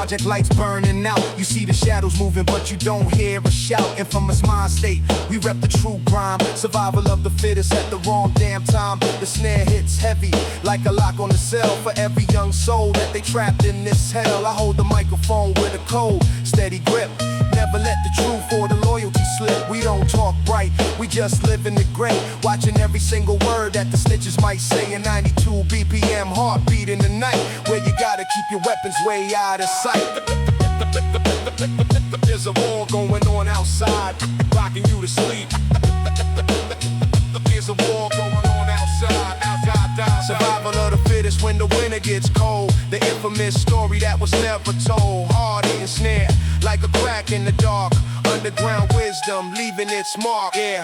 project lights burning out. You see the shadows moving, but you don't hear a shout. Infamous mind state, we rep the true grime. Survival of the fittest at the wrong damn time. The snare hits heavy, like a lock on the cell. For every young soul that they trapped in this hell, I hold the microphone with a cold, steady grip. Never let the truth or the loyalty slip. We don't talk bright, we just live in the gray. Watching every single word that the snitches might say. In 92 BPM, heartbeat in the night, where you gotta keep your weapons way out of sight. There's a war going on outside, rocking you to sleep. There's a war going on outside. Survival of the fittest when the winter gets cold. The infamous story that was never told. Hard-hitting snare, like a crack in the dark. Underground wisdom, leaving its mark, yeah.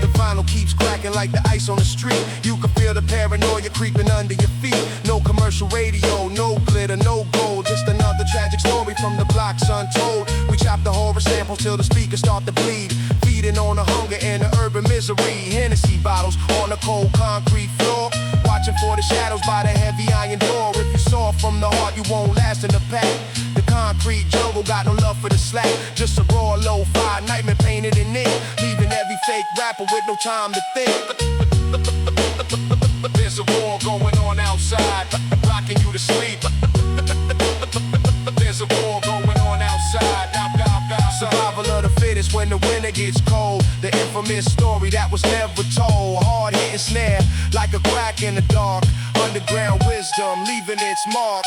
The vinyl keeps cracking like the ice on the street. You can feel the paranoia creeping under your feet. No commercial radio, no glitter, no gold. Just another tragic story from the blocks untold. We chop the horror samples till the speakers start to bleed. Feeding on the hunger and the urban misery. Hennessy bottles on the cold concrete floor. Watching for the shadows by the heavy iron door. If you saw from the heart, you won't last in the pack. The concrete jungle got no love for the slack. Just a raw lo-fi nightmare painted in ink, leaving every fake rapper with no time to think. There's a war going on outside, rocking you to sleep. There's a war going on outside. Survival of the fittest when the winter gets cold. The infamous story that was never told. Hard-hitting snare, like a crack in the dark. Underground wisdom, leaving its mark.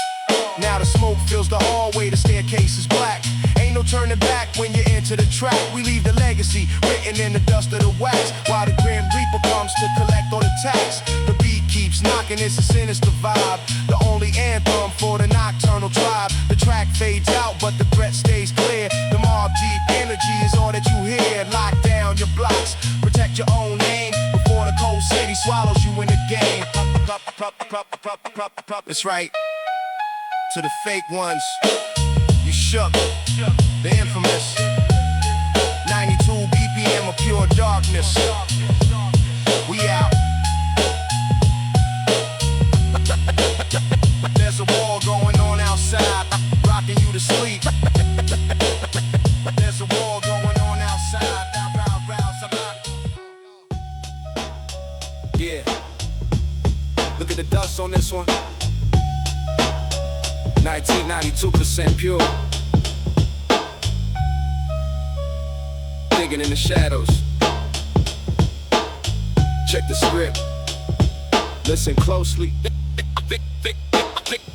Now the smoke fills the hallway, the staircase is black. Ain't no turning back when you enter the track. We leave the legacy written in the dust of the wax, while the Grim Reaper comes to collect all the tax. The beat keeps knocking, it's a sinister vibe. The only anthem for the nocturnal tribe. The track fades out, but the threat stays clear. The Mobb Deep energy is all that you hear. Lock down your blocks, protect your own name before the cold city swallows you in the game. That's right. To the fake ones, you shook, the infamous 92 BPM of pure darkness. We out. There's a war going on outside, rocking you to sleep. There's a war going on outside. Yeah. Look at the dust on this one. 1992% pure. Digging in the shadows. Check the script. Listen closely.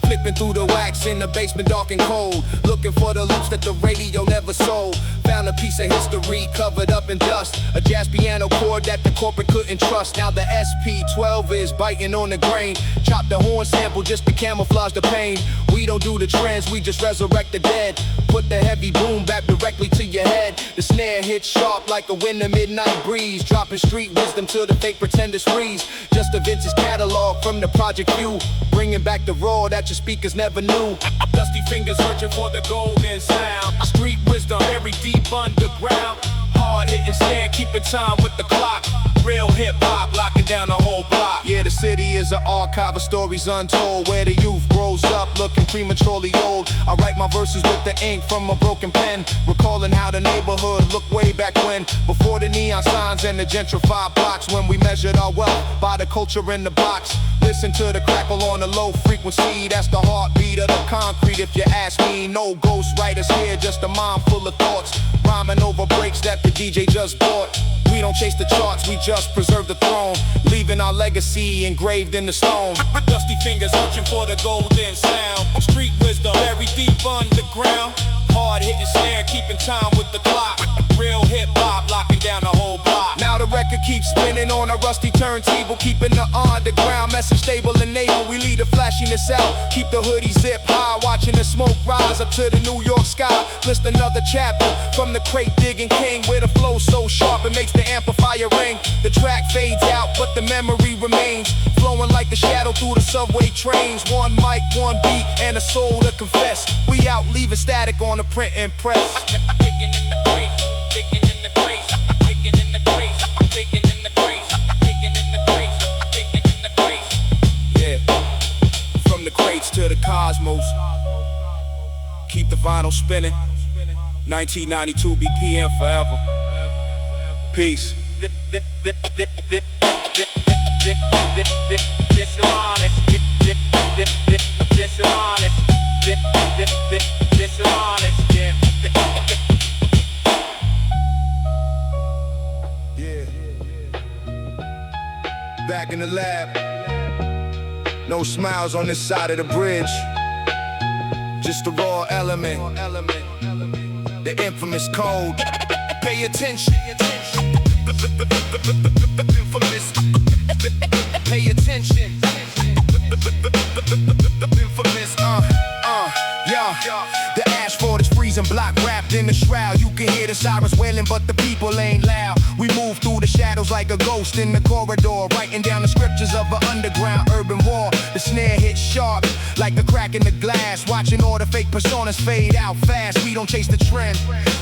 Flipping through the wax in the basement dark and cold. Looking for the loops that the radio never sold. Found a piece of history covered up in dust. A jazz piano chord that the corporate couldn't trust. Now the SP12 is biting on the grain. Chop the horn sample just to camouflage the pain. We don't do the trends, we just resurrect the dead. Put the heavy boom bap directly to your head. The snare hits sharp like a winter midnight breeze. Dropping street wisdom till the fake pretenders freeze. Just a vintage catalog from the project view. Bringing back the raw that your speakers never knew. Dusty fingers searching for the golden sound. Street wisdom buried deep underground. Hard hitting snare, keeping time with the clock. Real hip-hop, locking down the whole block. Yeah, the city is an archive of stories untold, where the youth grows up looking prematurely old. I write my verses with the ink from a broken pen, recalling how the neighborhood looked way back when, before the neon signs and the gentrified blocks, when we measured our wealth by the culture in the box. Listen to the crackle on the low frequency, that's the heartbeat of the concrete if you ask me. No ghost writers here, just a mind full of thoughts, rhyming over breaks that the DJ just bought. We don't chase the charts, we just preserve the throne, leaving our legacy engraved in the stone. Dusty fingers searching for the golden sound. Street wisdom buried deep underground. Hard hitting snare, keeping time with the clock. Real hip-hop, locking down the whole block. Now the record keeps spinning on a rusty turntable, keeping the underground message stable and able. We lead the flashiness out, keep the hoodie zip high, watching the smoke rise up to the New York sky. List another chapter from the crate digging king, where the flow so sharp it makes the amplifier ring. The track fades out, but the memory remains, flowing like the shadow through the subway trains. One mic, one beat, and a soul to confess. We out leaving static on the print and press. Digging in the grave, digging in the grave, digging in the grave, digging in the grave, digging in the grave, digging in the grave. Yeah, from the crates to the cosmos. Keep the vinyl spinning. 1992 BPM forever. Peace. Yeah. Back in the lab. No smiles on this side of the bridge. Just the raw element. The infamous code. Pay attention. Infamous. Pay attention. Infamous. Yeah. The asphalt is freezing, block wrapped in the shroud. You can hear the sirens wailing, but the people ain't loud. We move through the shadows like a ghost in the corridor, writing down the scriptures of an underground urban war. The snare hits sharp like a crack in the glass, watching all the fake personas fade out fast. We don't chase the trend,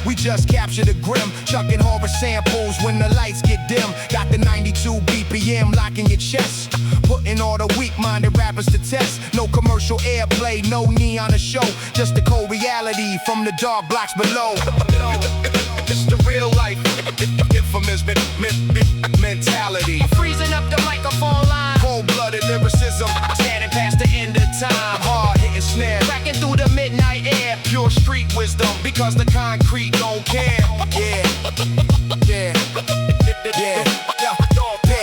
we just capture the grim, chucking horror samples when the lights get dim. Got the 92 BPM locking your chest, putting all the weak-minded rappers to test. No commercial airplay, no neon to show, just the cold reality from the dark blocks below. It's the real life, infamous mentality. Freezing up the microphone line, cold-blooded lyricism, standing past the end of time. Hard-hitting snare, cracking through the midnight air. Pure street wisdom, because the concrete don't care. Yeah.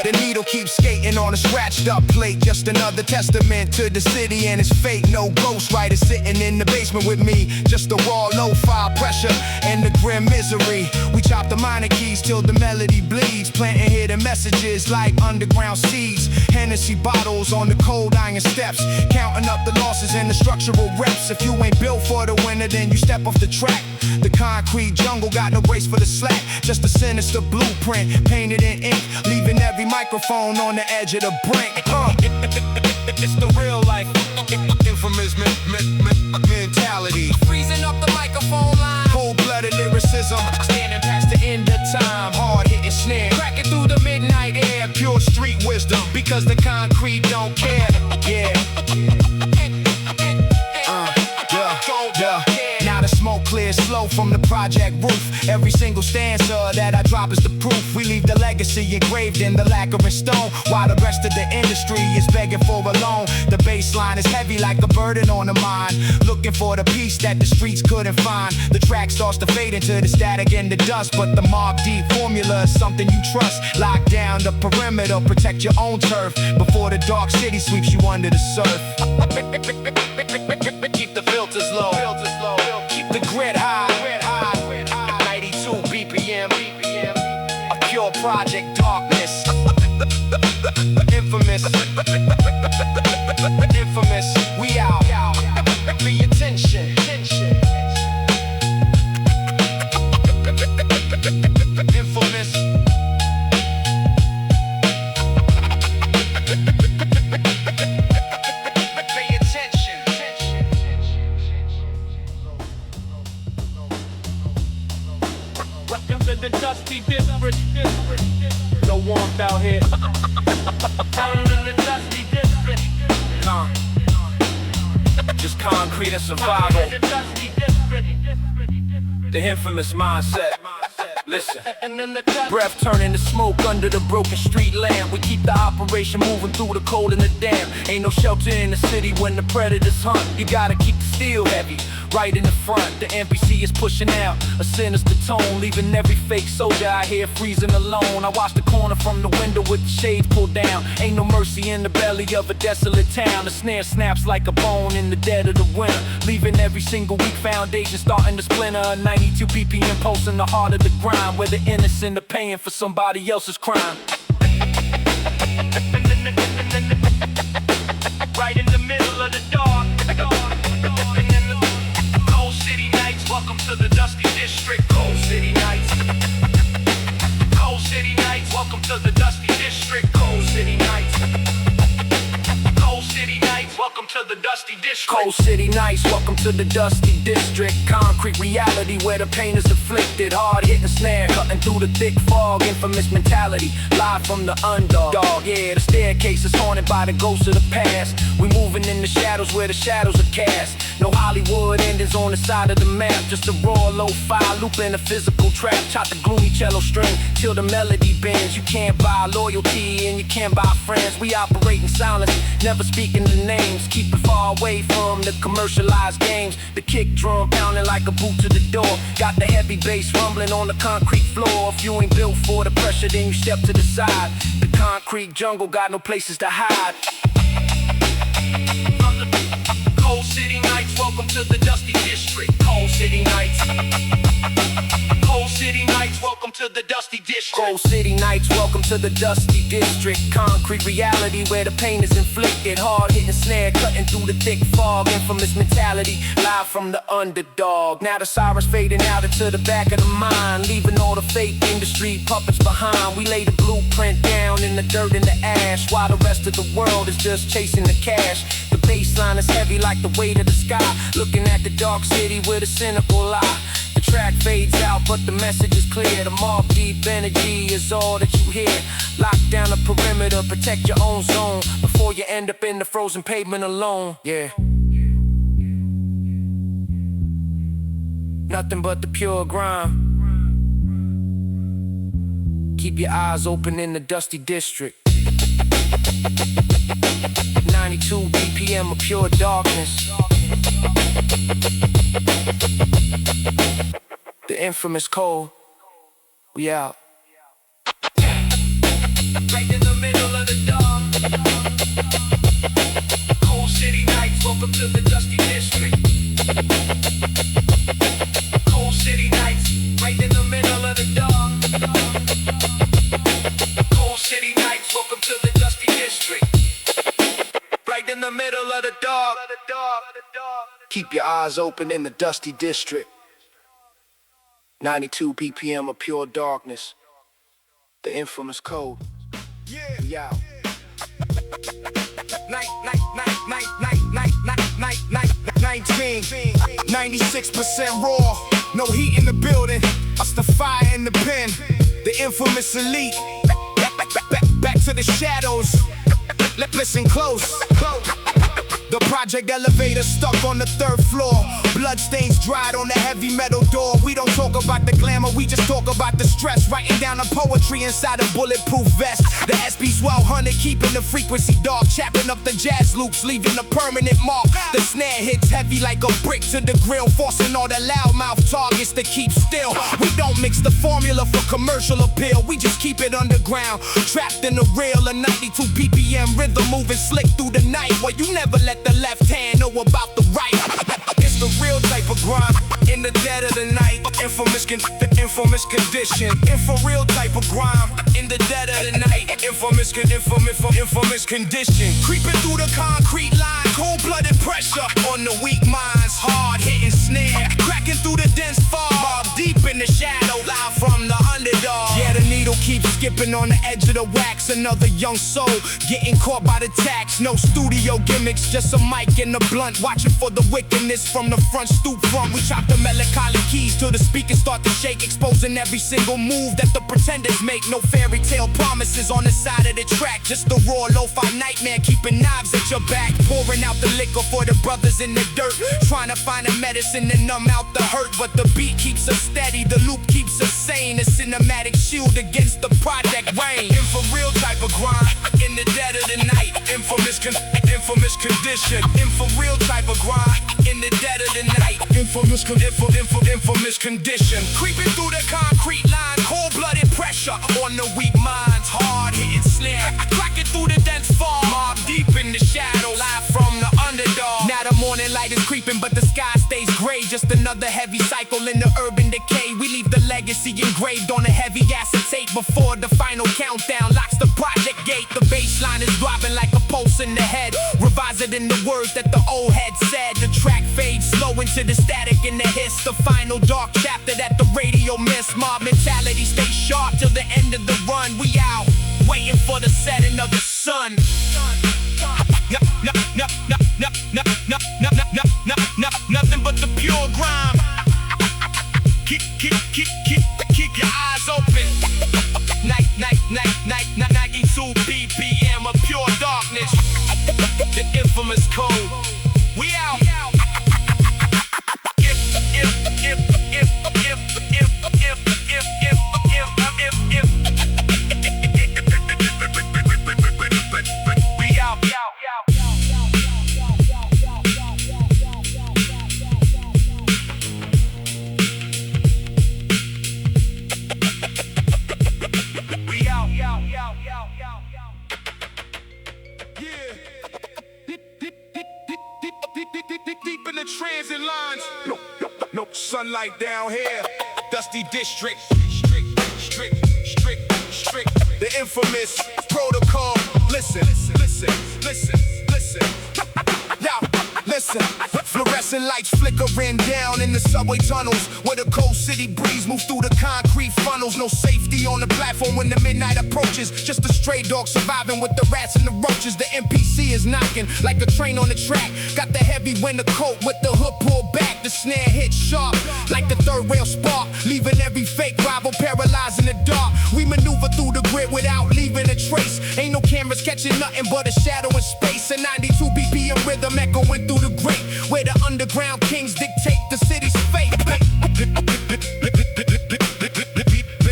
The needle keeps skating on a scratched up plate. Just another testament to the city and its fate. No ghostwriter sitting in the basement with me. Just the raw lo-fi pressure and the grim misery. We chop the minor keys till the melody bleeds, planting hidden messages like underground seeds. Hennessy bottles on the cold iron steps, counting up the losses and the structural reps. If you ain't built for the winter, then you step off the track. The concrete jungle got no grace for the slack. Just a sinister blueprint painted in ink, leaving every microphone on the edge of the brink. It's the real life, infamous mentality. Freezing up the microphone line, cold-blooded lyricism, standing past the end of time. Hard-hitting snare, cracking through the midnight air. Pure street wisdom, because the concrete don't care. Yeah. Now the smoke clears slow from the project roof. Every single stanza that I drop is the proof. We leave the legacy engraved in the lacquer and stone, while the rest of the industry is begging for a loan. The bass line is heavy like a burden on the mind, looking for the peace that the streets couldn't find. The track starts to fade into the static and the dust, but the Mobb Deep formula is something you trust. Lock down the perimeter, protect your own turf before the dark city sweeps you under the surf. Keep the filters low, keep the grid high. 92 BPM, a pure project darkness. Infamous, we out. Pay attention. Infamous. Pay attention. Welcome to the dusty district. No warmth out here. Down in the dusty district. Just concrete and survival. The dusty district. The infamous mindset. Listen. And then the dust. Breath turning to smoke under the broken street lamp. We keep the operation moving through the cold and the damp. Ain't no shelter in the city when the predators hunt. You gotta keep the steel heavy, right in the front. The NPC is pushing out a sinister tone, leaving every fake soldier out here freezing alone. I watch the corner from the window with the shades pulled down. Ain't no mercy in the belly of a desolate town. The snare snaps like a bone in the dead of the winter, leaving every single weak foundation starting to splinter. 92 ppm pulse in the heart of the grind, where the innocent are paying for somebody else's crime. Right in the middle of the dark. Cold city nights, welcome to the dusty district. Cold city nights. Cold city nights, welcome to the dusty district. Cold city nights. Cold city nights, welcome to the dusty dusty district. Cold city nights, welcome to the dusty district. Concrete reality where the pain is afflicted. Hard hitting snare, cutting through the thick fog. Infamous mentality, live from the underdog. Yeah, the staircase is haunted by the ghosts of the past. We moving in the shadows where the shadows are cast. No Hollywood endings on the side of the map. Just a raw lo-fi loop in a physical trap. Chop the gloomy cello string till the melody bends. You can't buy loyalty and you can't buy friends. We operate in silence, never speaking the names. Keep it far away from the commercialized games. The kick drum pounding like a boot to the door. Got the heavy bass rumbling on the concrete floor. If you ain't built for the pressure, then you step to the side. The concrete jungle got no places to hide. Cold city nights, welcome to the dusty district. Cold city nights. Cold city nights, welcome to the dusty district. Cold city nights, welcome to the dusty district. Concrete reality where the pain is inflicted. Hard hitting snare, cutting through the thick fog. Infamous mentality, live from the underdog. Now the sirens fading out into the back of the mind, leaving all the fake industry puppets behind. We lay the blueprint down in the dirt and the ash, while the rest of the world is just chasing the cash. The baseline is heavy like the weight of the sky, looking at the dark city with a cynical eye. The track fades out, but the message is clear. The Mobb Deep energy is all that you hear. Lock down the perimeter, protect your own zone before you end up in the frozen pavement alone. Yeah. Nothing but the pure grime. Keep your eyes open in the dusty district. 92 BPM of pure darkness. The infamous cold. We out. Right in the middle of the dark. Cold city nights, welcome to the dusty district. Cold city nights, right in the middle of the dark. Cold city nights, welcome to the dusty district. Right in the middle of the dark. Keep your eyes open in the dusty district. 92 BPM of pure darkness. The infamous code. We out. 96% raw, no heat in the building. Us the fire in the pen. The infamous elite. Back to the shadows. Listen close. The project elevator stuck on the 3rd floor. Bloodstains dried on the heavy metal door. We don't talk about the glamour, we just talk about the stress. Writing down the poetry inside a bulletproof vest. The SB 1200 keeping the frequency dark. Chapping up the jazz loops, leaving a permanent mark. The snare hits heavy like a brick to the grill, forcing all the loudmouth targets to keep still. We don't mix the formula for commercial appeal, we just keep it underground. Trapped in the real, a 92 BPM rhythm moving slick through the night. Well, you never let the left hand know about the right. It's the real type of grind in the dead of the night. Infamous condition. Real type of grime in the dead of the night. Infamous condition. Creeping through the concrete line, cold-blooded pressure on the weak minds. Hard hitting snare, cracking through the dense fog. Mobb deep in the shadow, live from the underdog. Yeah, the needle keeps skipping on the edge of the wax. Another young soul getting caught by the tax. No studio gimmicks, just a mic and a blunt. Watching for the wickedness from the front stoop front. We chop the melancholic keys till the speakers start to shake, exposing every single move that the pretenders make. No fairy tale promises on the side of the track, just the raw lo-fi nightmare, keeping knives at your back. Pouring out the liquor for the brothers in the dirt, trying to find a medicine to numb out the hurt. But the beat keeps us steady, the loop keeps us sane. A cinematic shield against the project rain. Real type of grind in the dead of the night. Infamous condition. Real type of grind in the dead of the night. Infamous condition. Creeping through the concrete line, cold-blooded pressure on the weak minds. Hard hitting snare, cracking through the dense fog. Mobb deep in the shadow, live from the underdog. Now the morning light is creeping, but the sky stays gray. Just another heavy cycle in the urban decay. We leave the legacy engraved on a heavy acetate before the final countdown locks the project gate. The bass line is dropping like a pulse in the head, revising in the words that the old head said. The track fades slow into the static in the hiss. The final dark chapter that the radio missed. Mob mentality stay sharp till the end of the run. We out, waiting for the setting of the sun. BPM of pure darkness. The infamous code. We out. Deep in the transit lines. No sunlight down here. Dusty district. Strict. The infamous protocol. Listen. Yo, listen. Fluorescent lights flickering down in the subway tunnels, where the cold city breeze moves through the concrete funnels. No safety on the platform when the midnight approaches. Just a stray dog surviving with the rats and the roaches. The NPC is knocking like a train on the track. Got the heavy winter coat with the hood pulled back. The snare hits sharp like the third rail spark, leaving every fake rival paralyzed in the dark. We maneuver through the grid without leaving a trace. Ain't no cameras catching nothing but a shadow in space. A 92 BPM rhythm echoing through the grate, where the underground kings dictate the city's fate.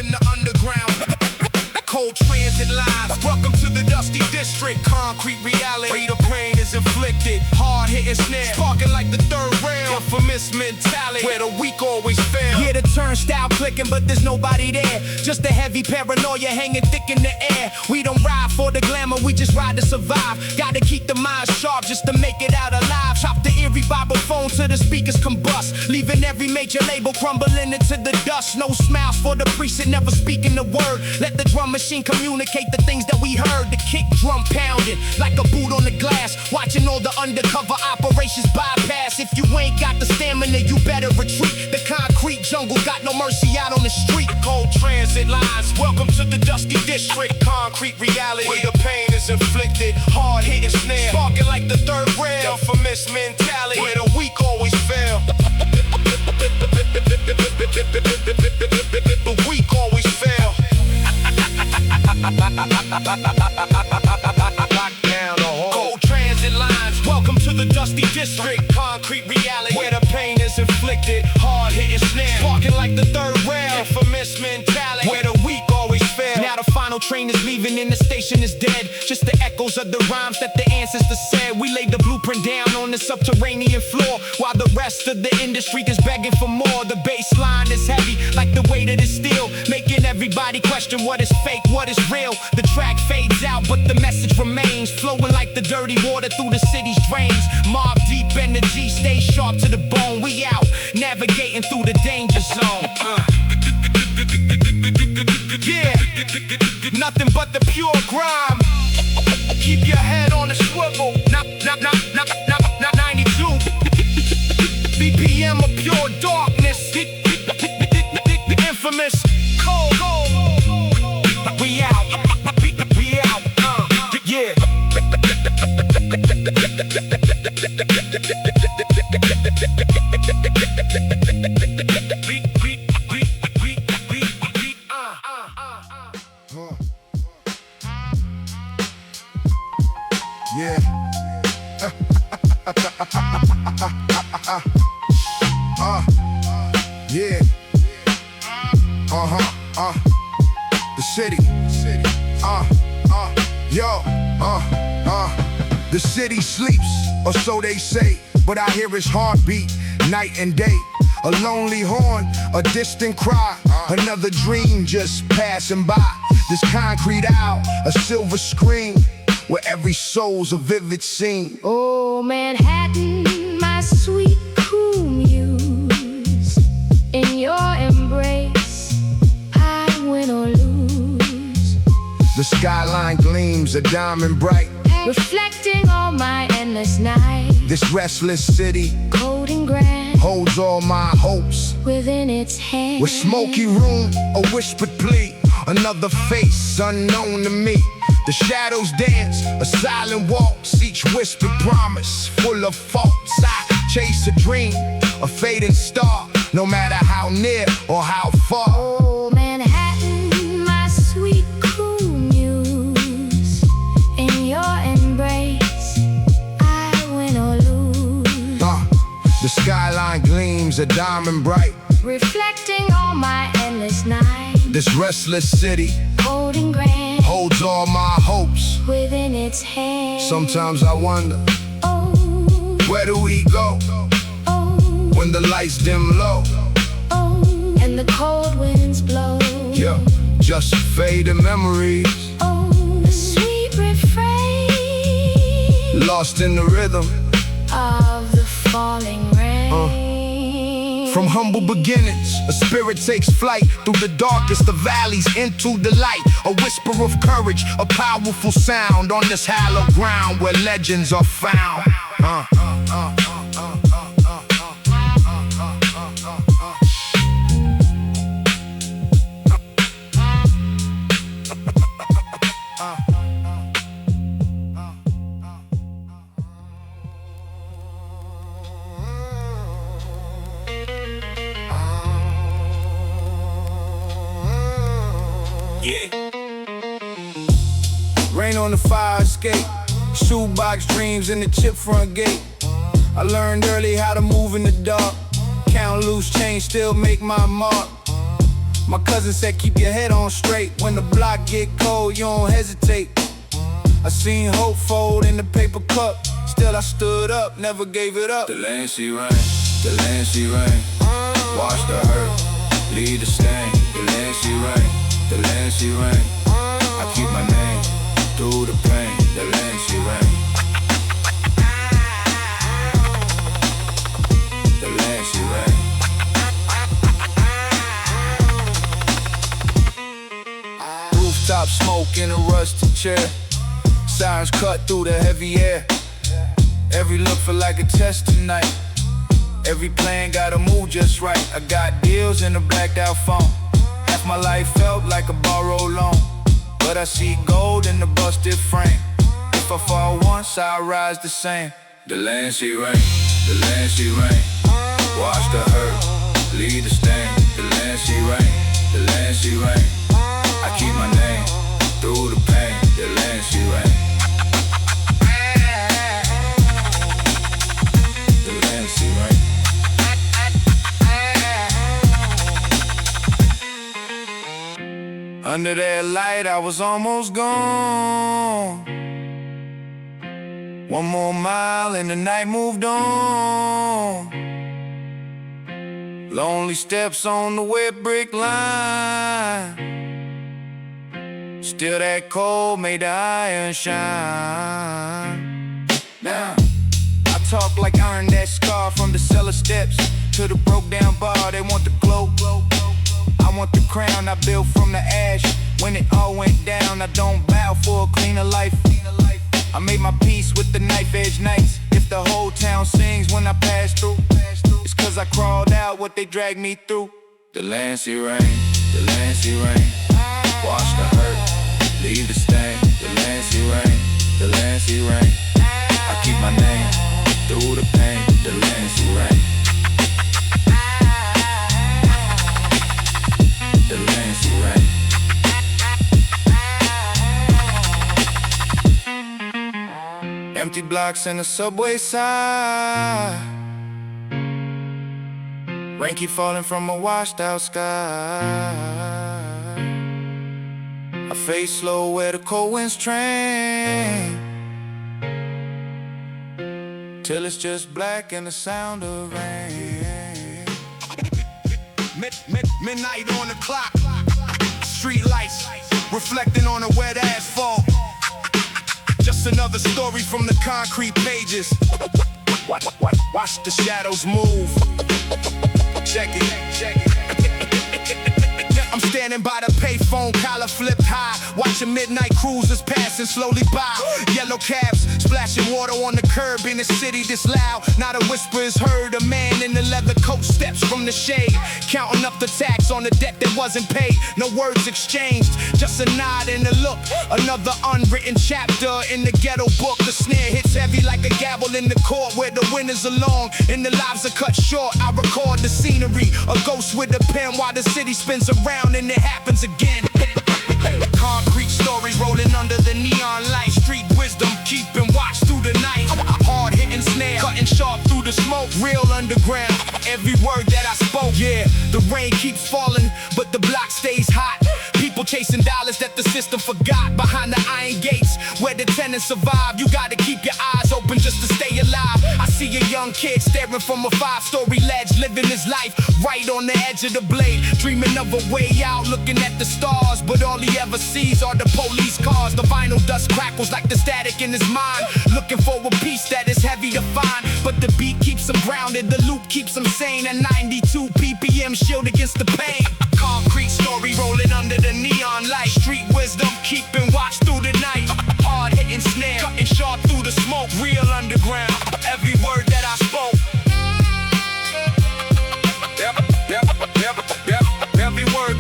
In the underground, cold transit lines. Welcome to the dusty district. Concrete reality, the pain is inflicted. Hard hitting snare, sparking like the third rail. Infamous mentality, where the weak always fail. Hear the turnstile clicking, but there's nobody there. Just a heavy paranoia hanging thick in the air. We don't ride for the glamour, we just ride to survive. Gotta keep the mind sharp just to make it out alive. Chop the eerie vibraphone till the speakers combust, leaving every major label crumbling into the dust. No smiles for the precinct, never speaking a word. Let the drum machine communicate the things that we heard. The kick drum pounding like a boot on the glass, watching all the undercover operations bypass. If you ain't got the stamina, you better retreat. The concrete jungle got no mercy out on the street. Cold transit lines, welcome to the dusty district. Concrete reality, where the pain is inflicted. Hard hitting snare, sparking like the third rail. Infamous mentality, where the weak always fail. The weak always fail. Cold transit lines, welcome to the dusty district. Concrete reality, where the pain is inflicted. Hard hitting snare, sparking like the third rail. Infamous mentality, where the weak always fail. Now the final train is leaving and the station is dead. Just the echoes of the rhymes that the ancestors said. We laid the blueprint down on the subterranean floor, while the rest of the industry is begging for more. The bass line is heavy like the weight of the steel, making everybody question what is fake, what is real. The track fades out, but the message remains, flowing like the dirty water through the city's drains. Mobb Deep energy, stay sharp to the bone. We out, navigating through the danger zone. Yeah, nothing but the pure grime. Keep your head on the swivel. 92 BPM of pure darkness. The infamous cold. We out. Yeah. Yeah. Yeah. The city. Yo. The city sleeps, or so they say, but I hear its heartbeat night and day. A lonely horn, a distant cry, another dream just passing by. This concrete owl, a silver screen, where every soul's a vivid scene. Oh, Manhattan, my sweet cool muse, in your embrace, I win or lose. The skyline gleams a diamond bright, reflecting all my endless night. This restless city, cold and grand, holds all my hopes within its hand. With smoky room, a whispered plea, another face unknown to me. The shadows dance, a silent waltz, each whispered promise full of faults. I chase a dream, a fading star, no matter how near or how far. Oh, Manhattan, my sweet cool muse, skyline gleams a diamond bright, reflecting all my endless nights. This restless city Golden grand holds all my hopes. within its hands. Sometimes I wonder, Oh, where do we go oh, when the lights dim low? oh, and the cold winds blow. Yeah, just fading memories, Oh, the sweet refrain lost in the rhythm of the falling rain. From humble beginnings, a spirit takes flight through the darkest of valleys into the light. A whisper of courage, a powerful sound on this hallowed ground where legends are found. Rain on the fire escape, shoebox dreams in the chip front gate. I learned early how to move in the dark, count loose change, still make my mark. My cousin said keep your head on straight, when the block get cold you don't hesitate. I seen hope fold in the paper cup, still I stood up, never gave it up. The land she rain, the land she rain, wash the hurt, lead the stain. The land she rain, the land she rain, I keep my name through the pain. The land she rain, the land she rain. Rooftop smoke in a rusted chair, sirens cut through the heavy air. Every look feel like a test tonight, every plan gotta move just right. I got deals in a blacked out phone, half my life felt like a borrowed loan, but I see gold in the busted frame. If I fall once, I rise the same. The land she rain, the land she rain, wash the hurt, lead the stain. The land she rain, the land she rain, I keep my name through the pain. The land she rain, the land she rain. Under that light I was almost gone. One more mile and the night moved on. Lonely steps on the wet brick line, still that cold made the iron shine. Now I talk like I earned that scar from the cellar steps to the broke down bar. They want the glow, I want the crown I built from the ash. When it all went down, I don't bow for a cleaner life. I made my peace with the knife edge nights. If the whole town sings when I pass through, it's cause I crawled out what they dragged me through. The land she rain, the land she rain, wash the hurt, leave the stain. The land she rain, the land she rain, I keep my name through the pain. The land she rain, the land she rain. Empty blocks and the subway side, rain keep falling from a washed out sky. I face slow where the cold winds train, till it's just black and the sound of rain. Midnight on the clock, street lights reflecting on the wet asphalt. Just another story from the concrete pages. Watch the shadows move. Check it, check it. I'm standing by the payphone, collar flipped high, watching midnight cruisers passing slowly by. Yellow cabs splashing water on the curb in a city this loud. Not a whisper is heard. A man in the leather coat steps from the shade, counting up the tax on the debt that wasn't paid. No words exchanged, just a nod and a look. Another unwritten chapter in the ghetto book. The snare hits heavy like a gavel in the court, where the winners are long and the lives are cut short. I record the scenery, a ghost with a pen while the city spins around and it happens again. Concrete stories rolling under the neon light. Street wisdom keeping watch through the night. Hard hitting snare, cutting sharp through the the smoke. Real underground, every word that I spoke. Yeah, the rain keeps falling, but the block stays hot. People chasing dollars that the system forgot. Behind the iron gates, where the tenants survive, you gotta keep your eyes open just to stay alive. I see a young kid staring from a 5-story ledge, living his life right on the edge of the blade, dreaming of a way out, looking at the stars, but all he ever sees are the police cars. The vinyl dust crackles like the static in his mind, looking for a piece that is heavy to find, but the beat keeps him grounded, the loop keeps him sane. At 92 BPM, shield against the pain. Concrete story rolling under the neon light. Street wisdom keeping watch through the night. Hard hitting snare, cutting sharp through the smoke. Real underground, every word that I spoke. Every word.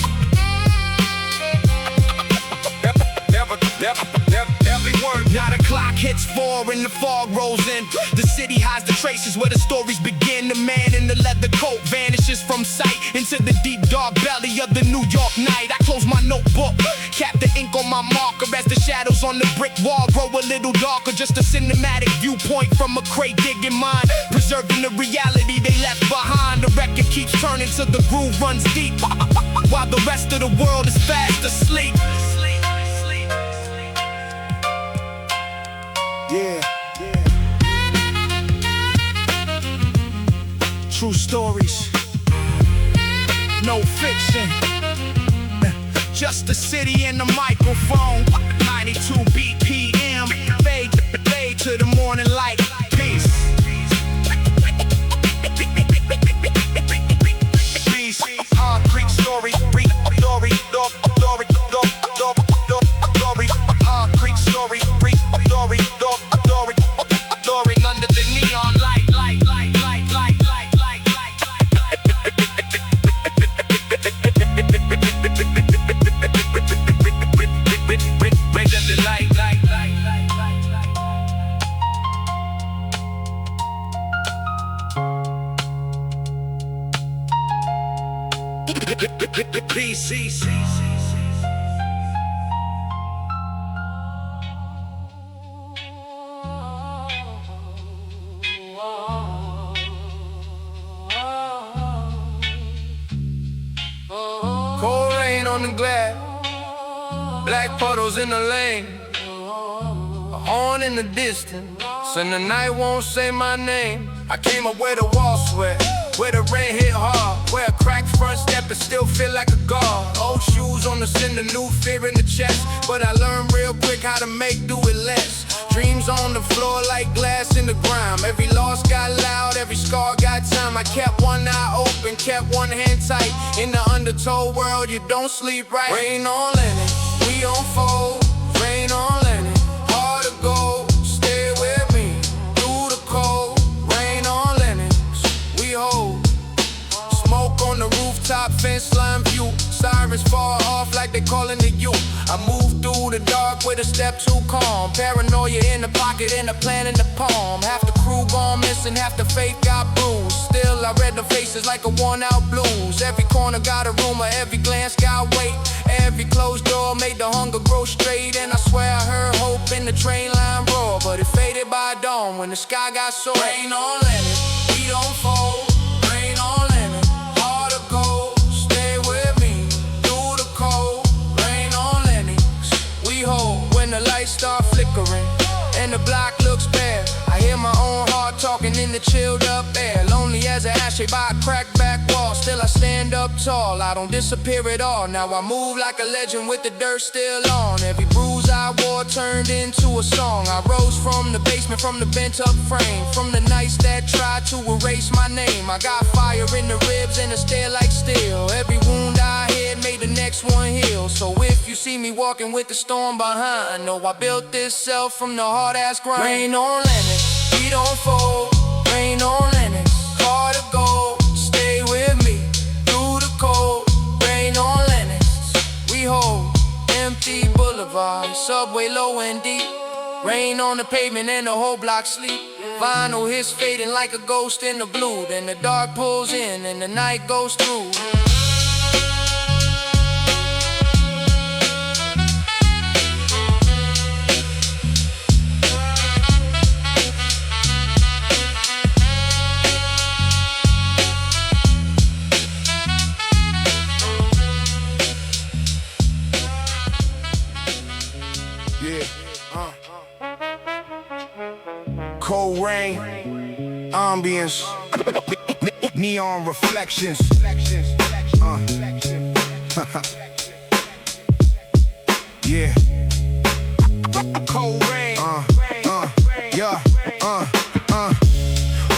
Every word. Now the clock hits 4 and the fog rolls in. The city hides the traces where the stories begin. The man in the leather coat vanishes from sight into the deep dark belly of the New York night. I close my notebook, cap the ink on my marker as the shadows on the brick wall grow a little darker. Just a cinematic viewpoint from a crate digging mind, preserving the reality they left behind. The record keeps turning till the groove runs deep, while the rest of the world is fast asleep. Yeah. True stories, no fiction. Just the city and the microphone. 92 BPM, fade to the morning light. Peace. Peace. Concrete story, story, story, concrete story, story, under the neon light. Peace. Cold rain on the glass, black puddles in the lane, a horn in the distance, and the night won't say my name. I came up where the walls sweat, where the rain hit hard, where a cracked front step and still feel like a guard. Old shoes on the cinder, new fear in the chest, but I learned real quick how to make do with less. Dreams on the floor like glass in the ground. Every loss got loud, every scar got time. I kept one eye open, kept one hand tight. In the undertow world, you don't sleep right. Rain on Lennon, we on fold. Rain on Lennon, hard to go. Stay with me through the cold. Rain on Lennon, we hold. Smoke on the rooftop, fence line view. Sirens far off like they calling to you. I move through the dark with a step too calm. Paranoia in the pocket and a plan in the palm. Half the crew gone missing, half the faith got bruised. Still I read the faces like a worn out blues. Every corner got a rumor, every glance got weight. Every closed door made the hunger grow straight. And I swear I heard hope in the train line roar, but it faded by dawn when the sky got so. Rain on Lennon, we don't fold. Rain on Lennon, hard to go. Stay with me through the cold. Rain on Lennon, we hold. When the lights start flickering and the block looks bare, I hear my own heart talking in the chilled up air. Lonely as an ashtray by a cracked back wall. Still I stand up tall, I don't disappear at all. Now I move like a legend with the dirt still on. Every bruise I wore turned into a song. I rose from the basement, from the bent up frame, from the nights that tried to erase my name. I got fire in the ribs and a stare like steel. Every wound I had made the next one heal. So if you see me walking with the storm behind, know I built this self from the hard ass grind. Rain on Lennon, we don't fold. Rain on Lennon, hard to go. Stay with me through the cold. Rain on Lennon, we hold. Empty boulevard, subway low and deep. Rain on the pavement and the whole block sleep. Vinyl hits fading like a ghost in the blue. Then the dark pulls in and the night goes through. Cold rain, ambience, neon reflections. Yeah. Cold rain,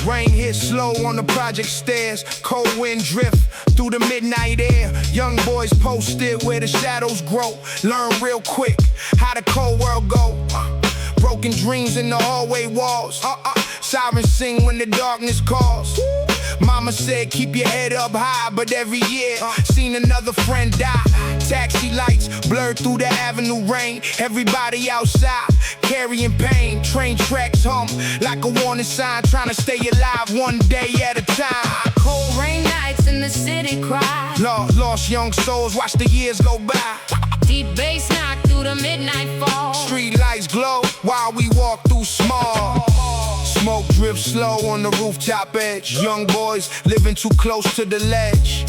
Rain hit slow on the project stairs. Cold wind drift through the midnight air. Young boys posted where the shadows grow. Learn real quick how the cold world go. Broken dreams in the hallway walls. Sirens sing when the darkness calls. Mama said keep your head up high, but every year seen another friend die. Taxi lights blurred through the avenue rain. Everybody outside carrying pain. Train tracks hum like a warning sign, trying to stay alive one day at a time. Cold rain nights in the city cry. Lost young souls, watch the years go by. Deep bass knock through the midnight fall. Street lights glow while we walk through small. Smoke drips slow on the rooftop edge. Young boys living too close to the ledge.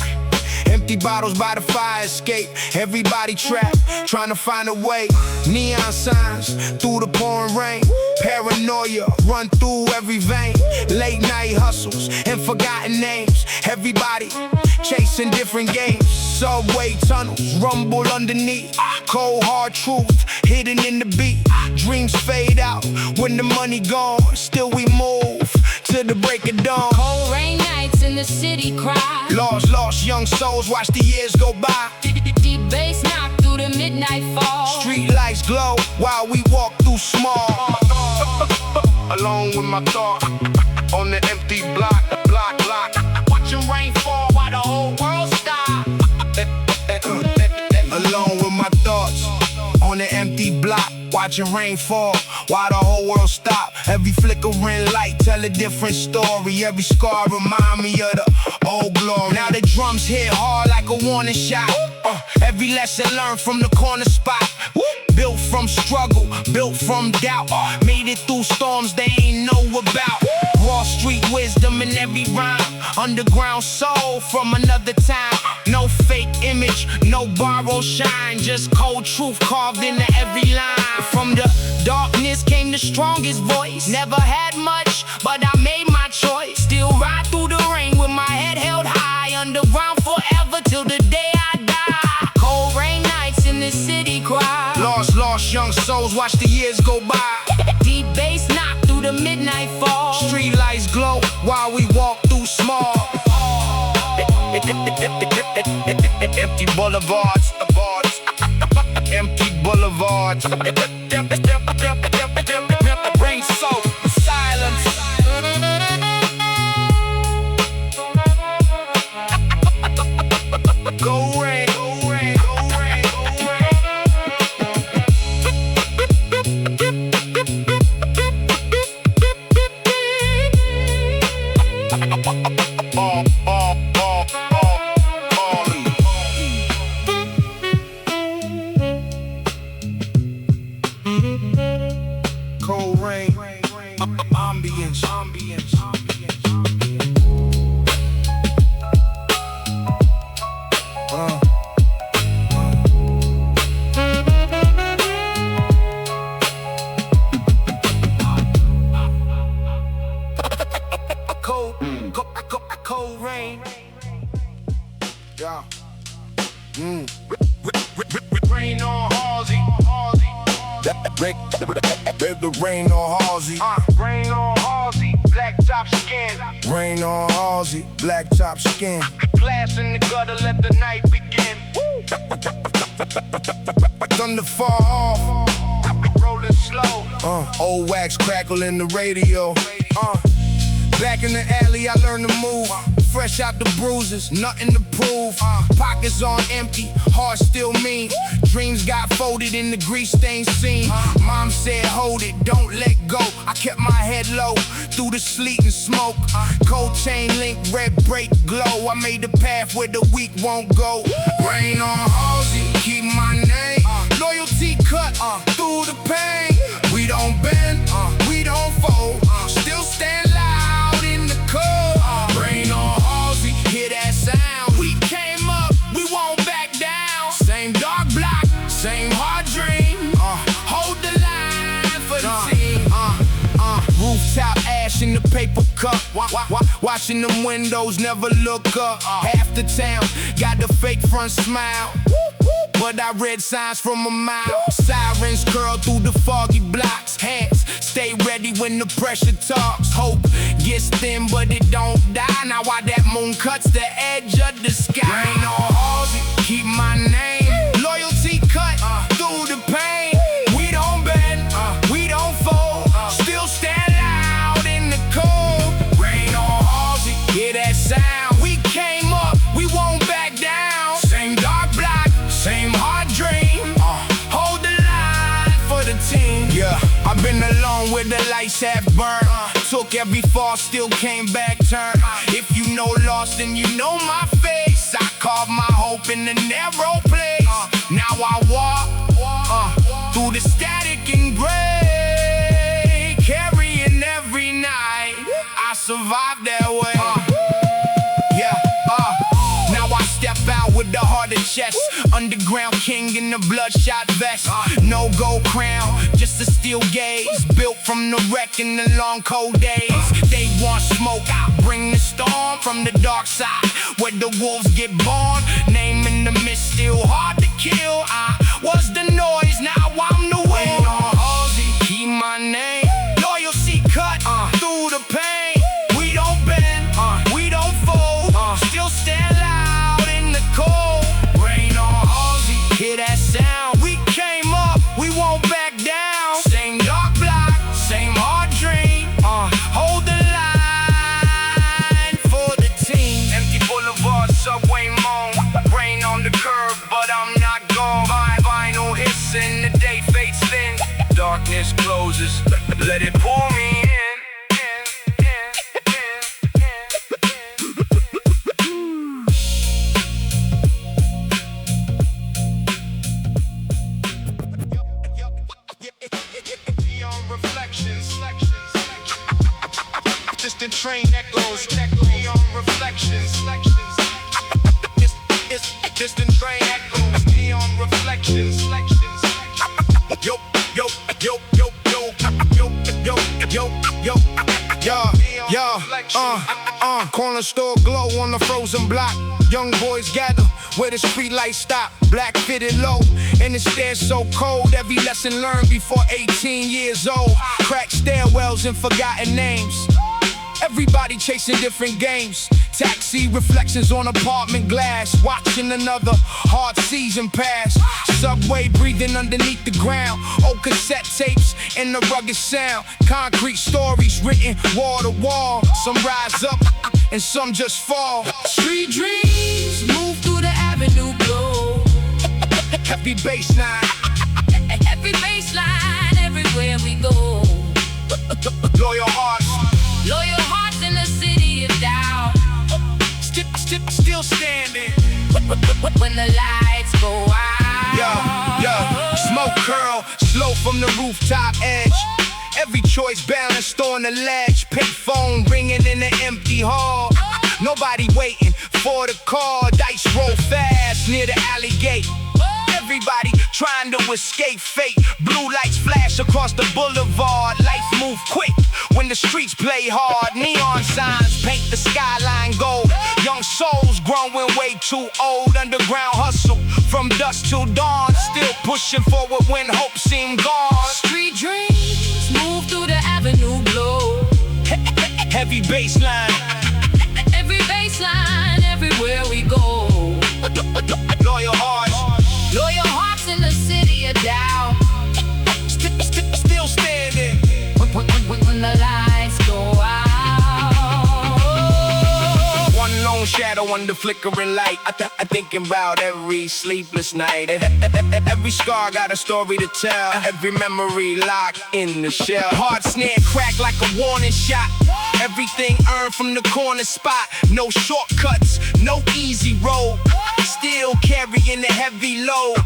Empty bottles by the fire escape. Everybody trapped, trying to find a way. Neon signs through the pouring rain. Paranoia run through every vein. Late night hustles and forgotten names. Everybody chasing different games. Subway tunnels rumble underneath. Cold hard truth hidden in the beat. Dreams fade out when the money gone. Still we move to the break of dawn. Cold rain nights in the city cry. Lost young souls, watch the years go by. Deep bass knock through the midnight fall. Street lights glow while we walk through small. Alone with my thoughts on the empty block. Watching rain fall while the whole world stop. Alone with my thoughts on the empty block. Watching rain fall while the whole world stop. Every flickering light tell a different story. Every scar remind me of the old glory. Now the drums hit hard like a warning shot. Every lesson learned from the corner spot. Built from struggle, built from doubt. Made it through storms they ain't know about. Wall Street wisdom in every rhyme. Underground soul from another time. No fake image, no borrowed shine. Just cold truth carved into every line. From the darkness came the strongest voice. Never had much, but I made my choice. Still ride through the rain with my head held high. Underground forever till the day I die. Cold rain nights in the city cry. Lost young souls, watch the years go by. Deep bass knock through the midnight fall. Street lights glow while we walk through small. Empty boulevards, empty boulevards. Rain soaked silence. Go rain, go rain, go rain, go rain. Cold rain, ambience. Cold rain. Yeah. Rain on Halsey. The rain on Halsey. Rain on Halsey. Black top skin. Rain on Halsey. Black top skin. Glass in the gutter, let the night begin. Thunder fall off. Rolling slow. Old wax crackle in the radio. Back in the alley, I learned to move. Fresh out the bruises, nothing to prove. Pockets on empty, heart still mean. Dreams got folded in the grease stained scene. Mom said, hold it, don't let go. I kept my head low through the sleet and smoke. Cold chain link, red brake glow. I made the path where the weak won't go. Rain on Halsey, keep my name. Loyalty cut through the pain. We don't bend, we don't fold. Still stand loud in the cold. Rain on Halsey, hear that sound. We came up, we won't back down. Same dark block, same hard dream. Hold the line for the team. Rooftop Watching the paper cup, watching them windows never look up. Half the town got the fake front smile, but I read signs from a mile. Sirens curl through the foggy blocks. Hands stay ready when the pressure talks. Hope gets thin, but it don't die. Now why that moon cuts the edge of the sky. Rain or Halsey, keep my name. Loyalty cut through the pain. We don't bend, we don't fold. Still stand loud in the cold. Rain or Halsey, hear that sound. We came up, we won't back down. Same dark block, same hard dream. Hold the line for the team. Yeah, I've been alone where the lights have burned. Took every fall, still came back turned. If you know lost, then you know my face. I carved my hope in the narrow place. Now I walk through the static and gray, carrying every night. I survived that way. Now I step out with the heart of chest. Underground king in the bloodshot vest. No gold crown, just a steel gaze. Built from the wreck in the long cold days. They want smoke, I bring the storm from the dark side, where the wolves get born. Name in the mist, still hard to kill. I was the noise, now I'm the wind. Keep my name. Loyalty cut through the pain. We don't bend, we don't fold. Still stand loud in the cold. Rain or Halsey, hear that sound. We came up, we won't back down. Same dark block, same hard dream. Hold the line for the team. Empty boulevard, subway moan. Rain on the curb, but I'm not gone. Vinyl hits and the day fades thin. Darkness closes, let it pull me in. Distant train echoes, neon reflections. Distant train echoes, neon reflections. Yo, yo, yo, yo, yo, yo, yo, yo, yo, corner store glow on the frozen block. Young boys gather where the street lights stop. Black fitted low, and the stairs so cold. Every lesson learned before 18 years old. Cracked stairwells and forgotten names. Everybody chasing different games. Taxi reflections on apartment glass. Watching another hard season pass. Subway breathing underneath the ground. Old cassette tapes and the rugged sound. Concrete stories written wall to wall. Some rise up and some just fall. Street dreams move through the avenue glow. Heavy bassline. Heavy bassline everywhere we go. Loyal hearts. Loyal hearts in the city of doubt. Still standing when the lights go out. Yo, smoke curl, slow from the rooftop edge. Every choice balanced on the ledge. Payphone ringing in the empty hall. Nobody waiting for the call. Dice roll fast near the alley gate. Everybody trying to escape fate. Blue lights flash across the boulevard. Life move quick when the streets play hard. Neon signs paint the skyline gold. Young souls growing way too old. Underground hustle from dusk till dawn. Still pushing forward when hope seemed gone. Street dreams move through the avenue glow. Heavy bassline. Every bassline everywhere we go. Loyal hearts. Loyal hearts in the city of doubt. Still standing when the lights go out. One lone shadow under flickering light. I thinking about every sleepless night. Every scar got a story to tell. Every memory locked in the shell. Heart snare crack like a warning shot. Everything earned from the corner spot. No shortcuts, no easy road. Still carrying the heavy load.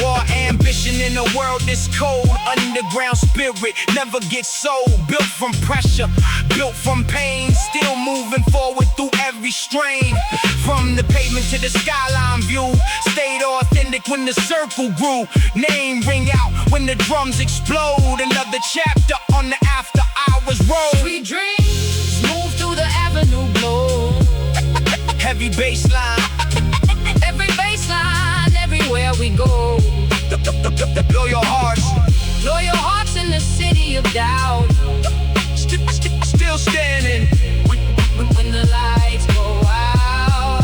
War ambition in a world this cold. Underground spirit never gets sold. Built from pressure, built from pain. Still moving forward through every strain. From the pavement to the skyline view. Stayed authentic when the circle grew. Name ring out when the drums explode. Another chapter on the Afterhours road. Sweet dreams baseline. Every baseline, everywhere we go. Blow your hearts. Blow your hearts in the city of doubt. Still standing. When the lights go out.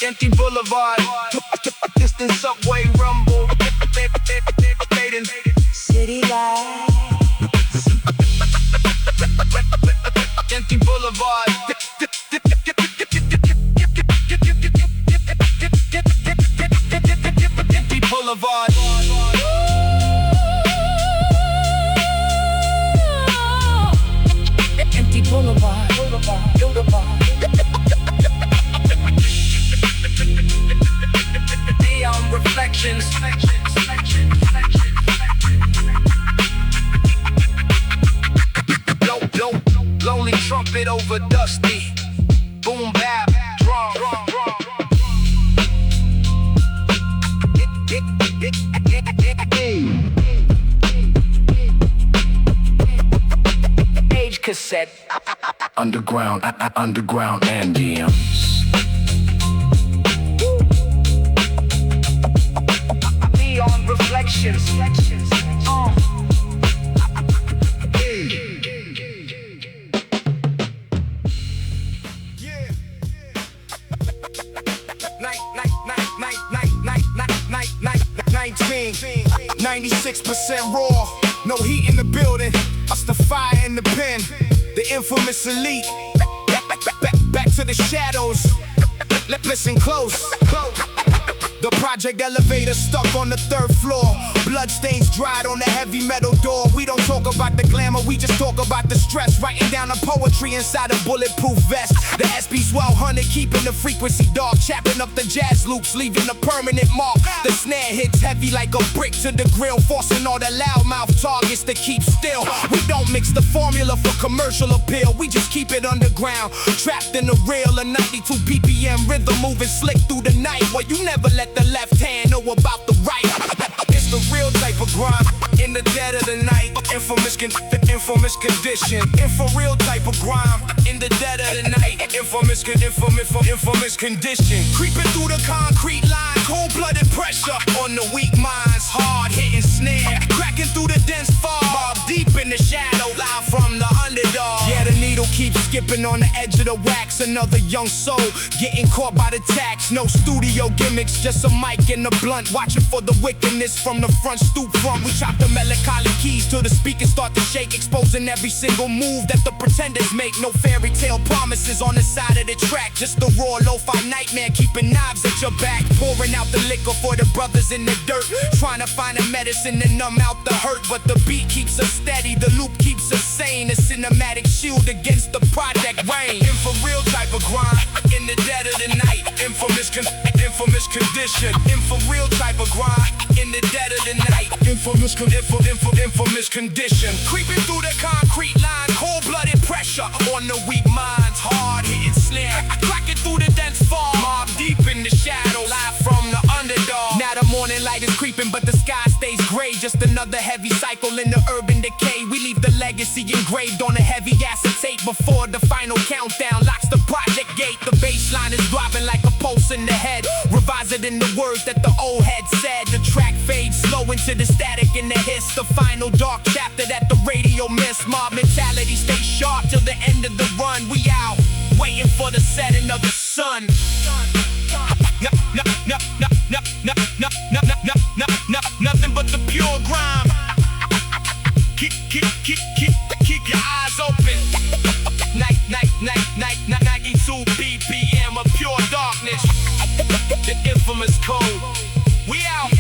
Empty boulevard. Distant subway rumble. Fading. City lights. Empty boulevard. Empty boulevard. Empty boulevard. Neon reflections. Lonely trumpet over dusty. Boom bap, drum. Age cassette. Underground NDMs. Neon reflections. Night. 96% raw, no heat in the building. Us the fire in the pen, the infamous elite. Back to the shadows. Listen close. The project elevator stuck on the 3rd floor. Bloodstains dried on the heavy metal door. We don't talk about the glamour, we just talk about the stress. Writing down the poetry inside a bulletproof vest. The SP 1200 keeping the frequency dark. Chapping up the jazz loops, leaving a permanent mark. The snare hits heavy like a brick to the grill, forcing all the loudmouth targets to keep still. We don't mix the formula for commercial appeal, we just keep it underground. Trapped in the real, a 92 BPM rhythm moving slick through the night. Well, you never let the left hand know about the right. It's the real type of grind in the dead of the night. Infamous condition. Real type of grime in the dead of the night. Infamous condition. Creeping through the concrete line, cold-blooded pressure on the weak minds. Hard hitting snare, cracking through the dense fog. Mobb Deep in the shadow, live from the underdog. Yeah, the needle keeps skipping on the edge of the wax. Another young soul getting caught by the tax. No studio gimmicks, just a mic and a blunt. Watching for the wickedness from the front stoop front. We chop the melancholic keys till the speakers start to shake, exposing every single move that the pretenders make. No fairy tale promises on the side of the track, just the raw lo-fi nightmare keeping knives at your back. Pouring out the liquor for the brothers in the dirt, trying to find a medicine to numb out the hurt. But the beat keeps us steady, the loop keeps us sane. A cinematic shield against the project rain. Real type of grind in the dead of the night. Infamous condition. Real type of grind in the dead of the night. Infamous condition. Creeping through the concrete line, cold-blooded pressure on the weak minds. Hard hitting snare, cracking through the dense fog. Mobb Deep in the shadow, live from the underdog. Now the morning light is creeping, but the sky stays gray. Just another heavy cycle in the urban decay. We leave the legacy engraved on a heavy acetate before the final countdown locks the project gate. The bass line is dropping like a pulse in the head. Revise it in the words that the old head said. The track fades slow into the static in the hiss. The final dark chapter that the radio missed. Mob mentality stay sharp till the end of the run. We out, waiting for the setting of the sun. Nothing but the pure grime. Keep your eyes open. Night, 92 BPM of pure darkness. The infamous code. We out.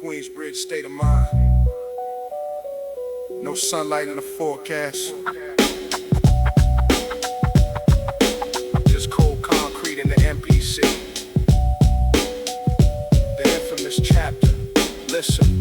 Queensbridge state of mind. No sunlight in the forecast. first chapter. Listen.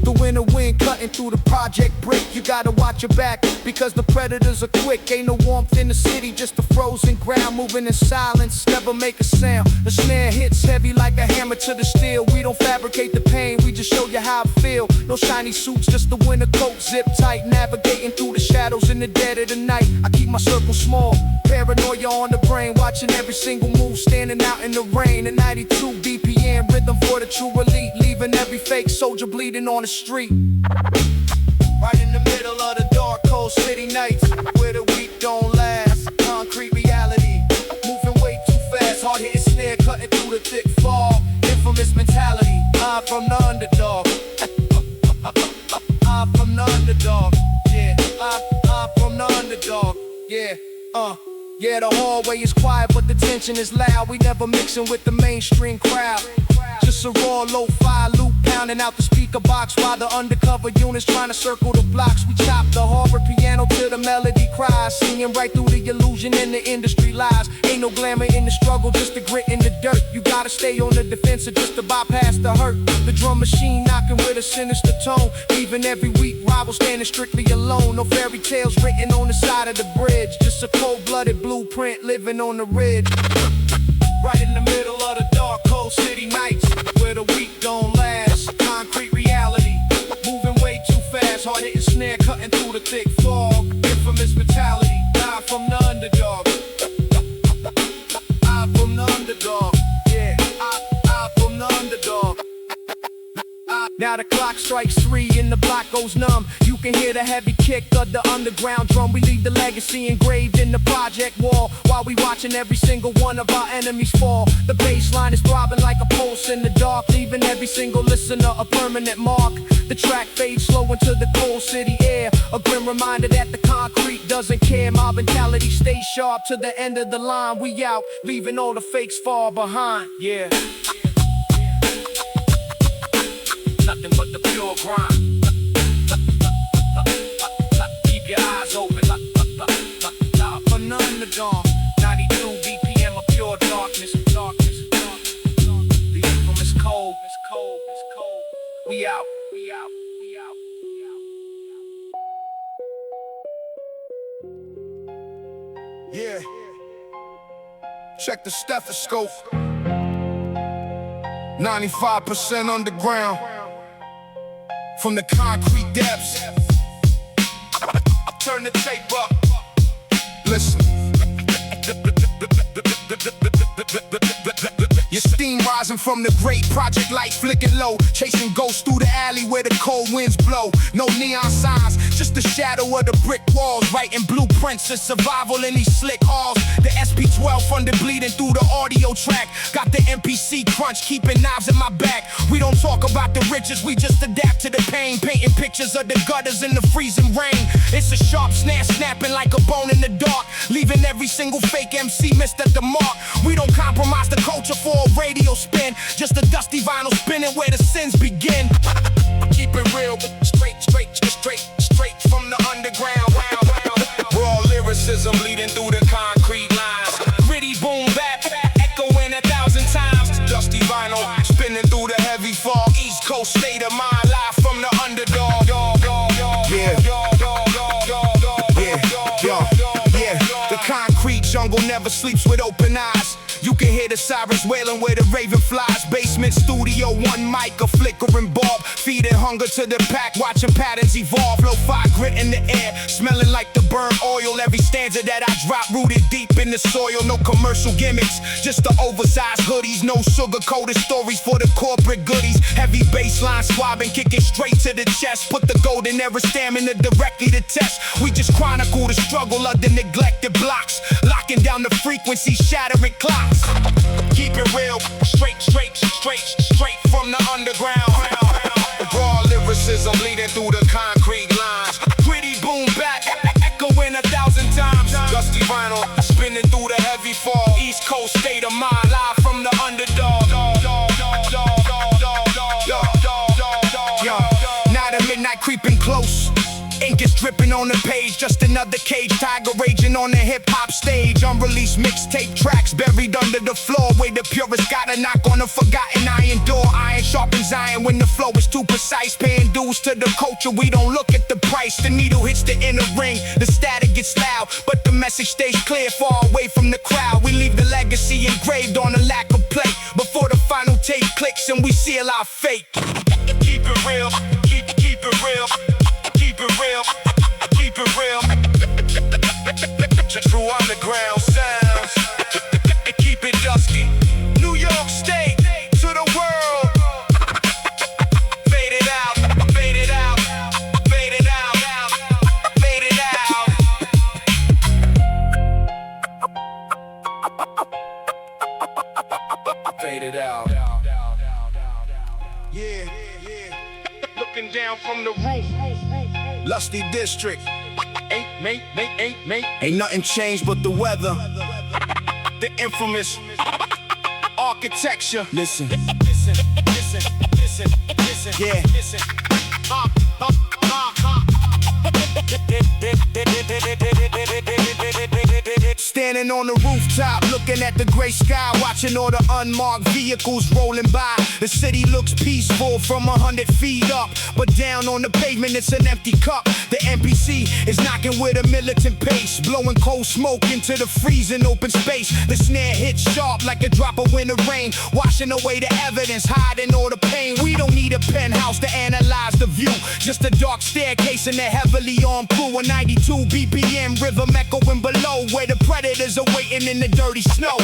The winter wind cutting through the project brick. You gotta watch your back because the predators are quick. Ain't no warmth in the city, just the frozen ground moving in silence, never make a sound. The snare hits heavy like a hammer to the steel. We don't fabricate the pain, we just show you how I feel. No shiny suits, just the winter coat, zip tight, navigating through the shadows in the dead of the night. I keep my circle small, paranoia on the brain, watching every single move, standing out in the rain. A 92 BPM rhythm for the true elite, leaving every fake soldier bleeding on the street. Right in the middle of the dark, cold city nights, where the week don't last. Concrete reality, moving way too fast. Hard hitting snare, cutting through the thick fog. Infamous mentality, I'm from the underdog. I'm from the underdog, yeah. I'm from the underdog, yeah. Yeah, the hallway is quiet, but the tension is loud. We never mixing with the mainstream crowd. Just a raw lo-fi loop pounding out the speaker box while the undercover units trying to circle the blocks. We chop the horror piano till the melody cries, singing right through the illusion in the industry lies. Ain't no glamour in the struggle, just the grit in the dirt. You gotta stay on the defensive just to bypass the hurt. The drum machine knocking with a sinister tone, leaving every weak rival standing strictly alone. No fairy tales written on the side of the bridge, just a cold-blooded blueprint living on the ridge. Right in the middle of the dark, cold city nights, where the week don't last. Concrete reality, moving way too fast. Hard hitting snare, cutting through the thick fog. Infamous mentality, I'm from the underdog. I'm from the underdog, yeah. I'm from the underdog. Now the clock strikes 3 and the block goes numb. You can hear the heavy kick of the underground drum. We leave the legacy engraved in the project wall while we watching every single one of our enemies fall. The bass line is throbbing like a pulse in the dark, leaving every single listener a permanent mark. The track fades slow into the cold city air, a grim reminder that the concrete doesn't care. Mob mentality stays sharp to the end of the line. We out, leaving all the fakes far behind, yeah. Nothing but the pure grind. Keep your eyes open. From the underdog, 92 BPM of pure darkness. The evil is cold. We out. Yeah. Check the stethoscope. 95% underground. From the concrete depths, I turn the tape up. Listen. Your steam rising from the great project light flicking low, chasing ghosts through the alley where the cold winds blow. No neon signs, just the shadow of the brick walls, writing blueprints of survival in these slick halls. The SP12 thunder bleeding through the audio track, got the MPC crunch keeping knives in my back. We don't talk about the riches, we just adapt to the pain, painting pictures of the gutters in the freezing rain. It's a sharp snare snapping like a bone in the dark, leaving every single fake MC missed at the mark. We don't compromise the culture for a radio spin, just a dusty vinyl spinning where the sins begin. Keep it real, straight from the underground. Raw lyricism leading through the concrete lines. Gritty boom bap, echoing 1,000 times. Dusty vinyl spinning through the heavy fog. East Coast state of mind, live from the underdog. Yeah. The concrete jungle never sleeps with open eyes. You can hear the sirens wailing where the raven flies. Basement studio, one mic, a flickering bulb, feeding hunger to the pack, watching patterns evolve. Lo-fi grit in the air, smelling like the burnt oil. Every stanza that I drop rooted deep in the soil. No commercial gimmicks, just the oversized hoodies. No sugar-coated stories for the corporate goodies. Heavy baseline swabbing, kicking straight to the chest. Put the golden era stamina directly to test. We just chronicle the struggle of the neglected blocks, locking down the frequency, shattering clocks. Keep it real, straight from the underground. Raw lyricism leading through the concrete lines. Gritty boom bap, echoing 1,000 times. Dusty vinyl, spinning through the heavy fall. East Coast state of mind, live from the underdog. Now the midnight creeping close. Ink is dripping on the page, just another cage tiger raging on the hip-hop stage. Unreleased mixtape tracks buried under the floor, where the purists gotta knock on a forgotten iron door. Iron sharpens iron when the flow is too precise. Paying dues to the culture, we don't look at the price. The needle hits the inner ring, the static gets loud, but the message stays clear, far away from the crowd. We leave the legacy engraved on a lack of play, before the final tape clicks and we seal our fate. Keep it real, keep it real, keep it real, keep it real. True underground sounds. Keep it dusty. New York State to the world. Fade it out, fade it out, fade it out, fade it out. Fade it out. Yeah. Looking down from the roof. Lusty district. Ain't nothing changed but the weather. The infamous architecture. Listen. Yeah. Standing on the rooftop, looking at the gray sky, watching all the unmarked vehicles rolling by. The city looks peaceful from 100 feet up, but down on the pavement it's an empty cup. The NPC is knocking with a militant pace, blowing cold smoke into the freezing open space. The snare hits sharp like a drop of winter rain, washing away the evidence, hiding all the pain. We don't need a penthouse to analyze the view, just a dark staircase and a heavily armed crew. A 92 BPM rhythm echoing below, where the predators are waiting in the dirty snow.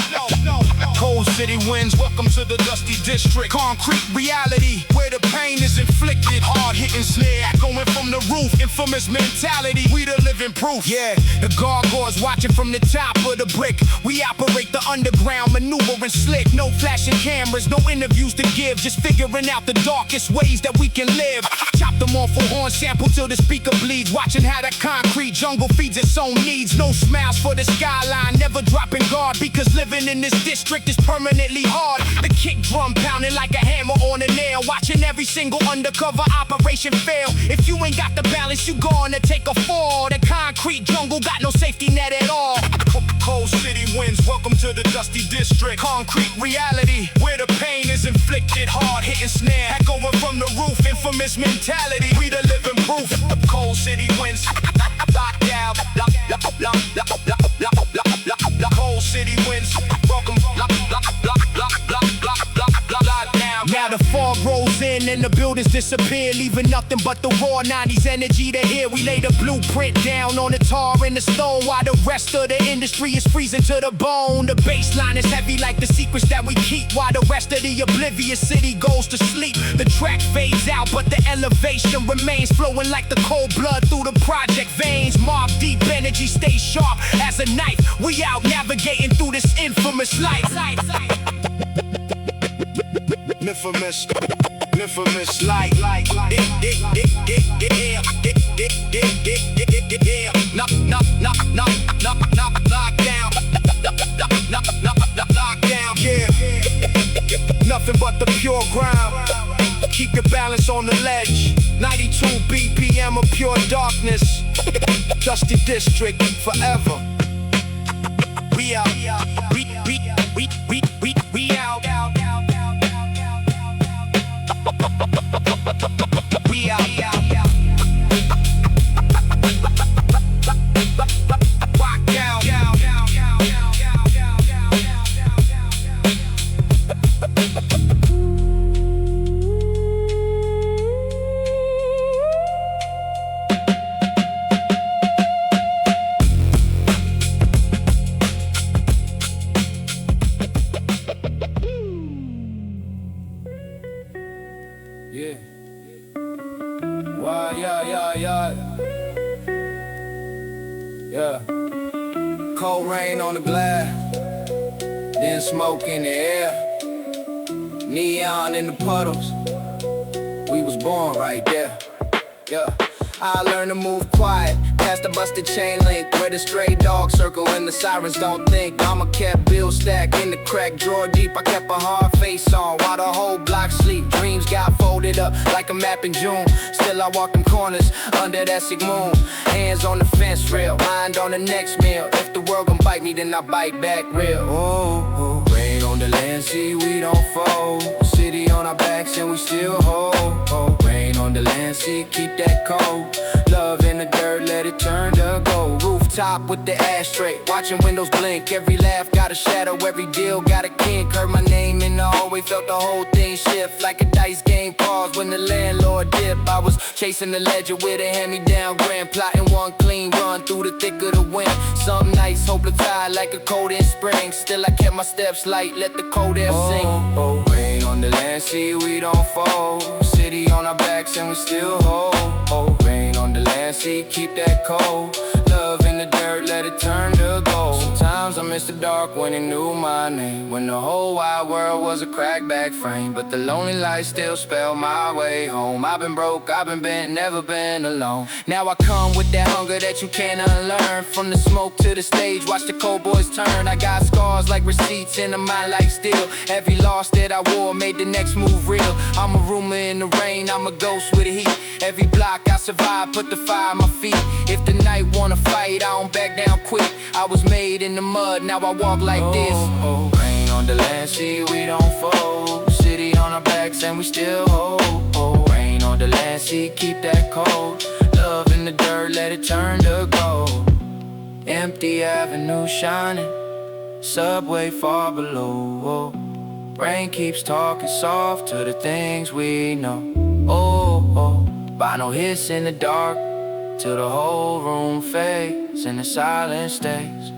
Cold city winds, welcome to the dusty district. Concrete reality, where the pain is inflicted. Hard hitting snare, echoing from the roof. Infamous mentality, we the living proof. Yeah, the gargoyles watching from the top of the brick. We operate the underground, maneuvering slick. No flashing cameras, no interviews to give, just figuring out the darkest ways that we can live. Chop them off a horn sample till the speaker bleeds, watching how the concrete jungle feeds its own needs. No smiles for the skyline, never dropping guard, because living in this district is permanently hard. The kick drum pounding like a hammer on a nail, watching every single undercover operation fail. If you ain't got the balance, you gonna take a fall. The concrete jungle got no safety net at all. Cold city winds, welcome to the dusty district. Concrete reality, where the pain is inflicted. Hard hitting snare, echoing from the roof. Infamous mentality, we the living proof. Cold city winds, Lock down, cold city winds, welcome. Now the fog rolls in and the buildings disappear, leaving nothing but the raw 90s energy to hear. We lay the blueprint down on the tar and the stone, while the rest of the industry is freezing to the bone. The baseline is heavy like the secrets that we keep, while the rest of the oblivious city goes to sleep. The track fades out, but the elevation remains, flowing like the cold blood through the project veins. Mobb Deep energy stays sharp as a knife. We out navigating through this infamous life. Infamous light. Knock down, yeah. Nothing but the pure ground. Keep your balance on the ledge. 92 BPM of pure darkness. Dusty district forever. We out. We out. We out. Rock down. Yeah. Why, yeah. Cold rain on the glass, then smoke in the air, neon in the puddles. We was born right there. Yeah. I learned to move quiet, past the busted chain link, where the stray dogs circle and the sirens don't think. Mama kept bills stacked in the crack drawer deep. I kept a hard face on while the whole block sleep. Dreams got folded up like a map in June. Still I walk them corners under that sick moon. Hands on the fence rail, mind on the next meal. If the world gon' bite me, then I bite back real. Oh, rain on the land, see we don't fold. City on our backs and we still hold. Rain on the land, see keep that cold. Love in the dirt, let it turn to gold. Rooftop with the ashtray, watching windows blink. Every laugh got a shadow, every deal got a kink. Heard my name in the hallway, felt the whole thing shift like a dice game. Pause when the landlord dipped. I was chasing the ledger with a hand-me-down grand, plotting one clean run through the thick of the wind. Some nights hope to tie like a cold in spring. Still I kept my steps light, let the cold air sing. Rain on the land, see we don't fold. City on our backs and we still hold. Rain on the land, see keep that cold. Love in the dirt, let it turn to gold. Sometimes I miss the dark when it knew my name, when the whole wide world was a crackback frame, but the lonely light still spelled my way home. I've been broke, I've been bent, never been alone. Now I come with that hunger that you can't unlearn. From the smoke to the stage, watch the cold boys turn. I got scars like receipts in a mind like steel. Every loss that I wore made the next move real. I'm a rumor in the rain, I'm a ghost with a heat. Every block I survive, put the fire on my feet. If the night wanna fight, I don't back down quick. I was made in the mud, now I walk like this. Rain on the land, see we don't fold. City on our backs and we still hold. Rain on the land, see keep that cold. Love in the dirt, let it turn to gold. Empty avenue shining, subway far below. Rain keeps talking soft to the things we know. Vinyl hits in the dark till the whole room fades and the silence stays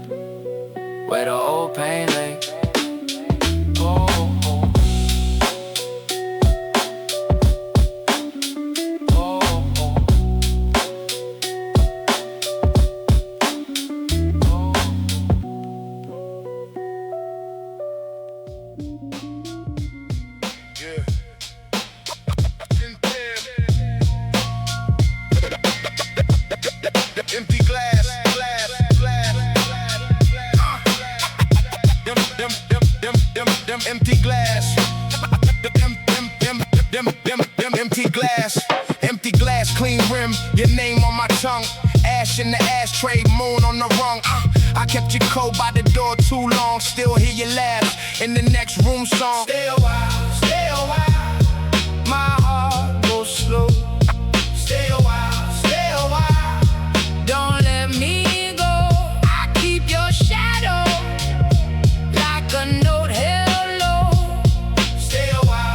where the old pain lay. Empty glass, empty glass, empty glass, clean rim, your name on my tongue. Ash in the ashtray, moon on the rung. I kept you cold by the door too long. Still hear you laugh in the next room song. Stay a while, stay a while. My heart goes slow. Stay a while, stay a while. Don't let me go. I keep your shadow like a note held low. Stay a while,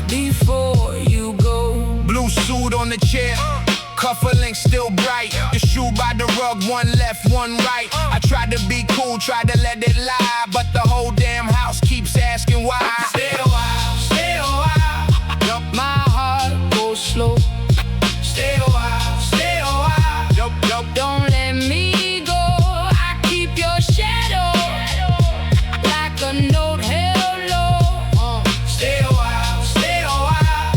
Before you go. blue suit on the chair, cufflink still bright. The shoe by the rug, one left, one right. I tried to be cool, tried to let it lie, but the whole damn house keeps asking why. Stay a while, stay a while. My heart goes slow. Stay a while, stay a while. Don't let me go. I keep your shadow like a note held low. Stay a while, stay a while.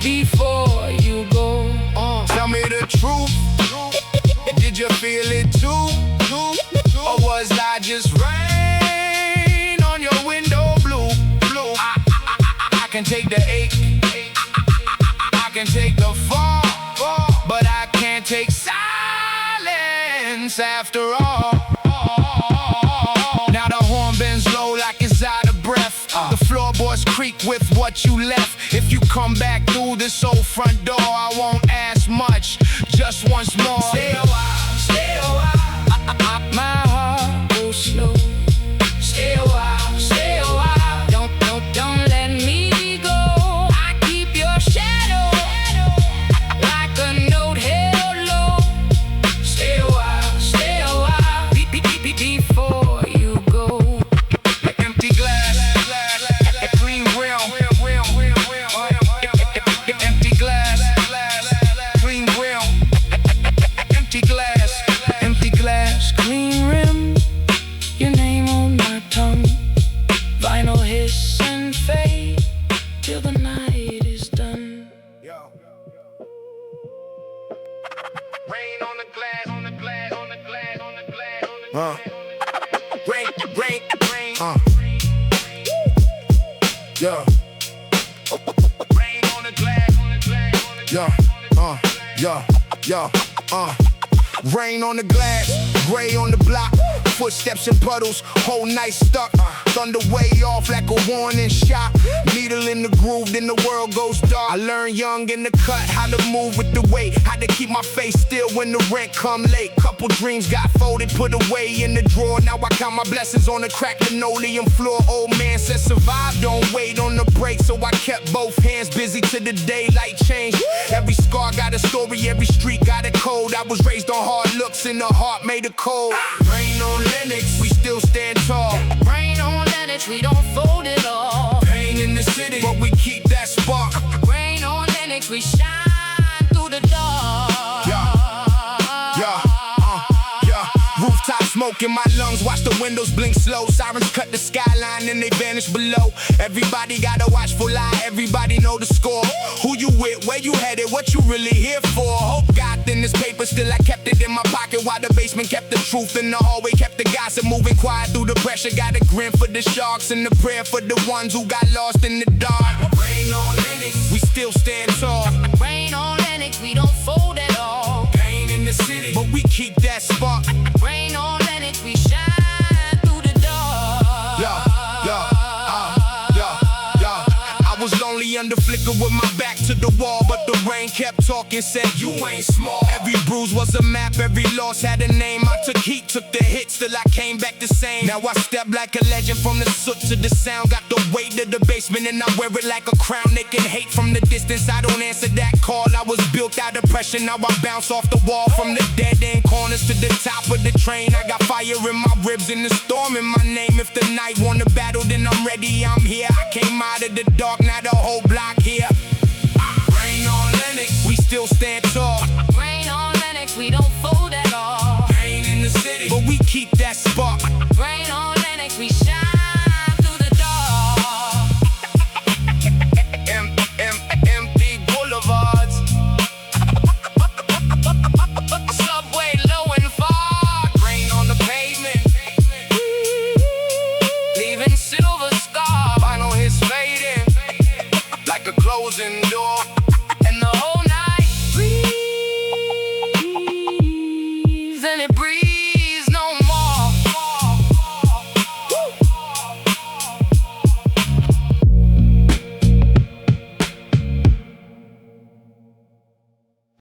Before you go. Tell me the truth. Did you feel it too? Or was I just rain on your window blue? I can take the ache, I can take the fall, but I can't take silence after all. Now the horn bends low like it's out of breath. The floorboards creak with what you left. If you come back through this old front door, I won't ask much, just once more. Stay a while, stay a while. My heart goes slow. Stay a while, stay a while. Don't let me go. I keep your shadow like a note held low. Stay a while, stay a while. Before you go. Empty glass, clean rim. Empty glass, clean rim. Rain on the glass, on the glass, on the glass, on the glass, on the glass. Rain, rain, rain. Yeah. Rain on the glass, on the glass, on the glass. Rain on the glass, gray on the block, footsteps and puddles, whole night stuck. Thunder way off like a warning shot. Needle in the groove, then the world goes dark. I learned young in the cut how to move with the weight, how to keep my face still when the rent come late. Couple dreams got folded, put away in the drawer. Now I count my blessings on the cracked linoleum floor. Old man said survive, don't wait on the break, so I kept both hands busy till the daylight changed. Every scar got a story, every street got a code. I was raised on hard looks and the heart made of cold. Rain on Lennox, we still stand tall. Rain on Lennox, we don't fold it all. Pain in the city, but we keep that spark. Rain on Lennox, we shine through the dark. Yeah. Rooftop smoke in my lungs, watch the windows blink slow. Sirens cut the skyline and they vanish below. Everybody got a watchful eye, everybody know the score. Who you with, where you headed, what you really here for? Hope got in this paper, still I kept it in my pocket. While the basement kept the truth in the hallway, kept the gossip moving quiet through the pressure. Got a grin for the sharks and the prayer for the ones who got lost in the dark. Rain on Lennox, we still stand tall. Rain on Lennox, we don't fold at all. Pain in the city, but we keep that spark. Rain on Lennox, we shine through the dark. I was lonely under flicker with my back to the wall, but the rain kept talking, said you ain't small. Every bruise was a map, every loss had a name. I took heat, took the hits, till I came back the same. Now I step like a legend, from the soot to the sound. Got the weight of the basement and I wear it like a crown. They can hate from the distance, I don't answer that call. I was built out of pressure, now I bounce off the wall. From the dead end corners to the top of the train, I got fire in my ribs and the storm in my name. If the night wanna battle, then I'm ready, I'm here. I came out of the dark, now the whole block here. Rain on Lennox, we still stand tall. Rain on Lennox, we don't fold at all. Pain in the city, but we keep that spark. Rain on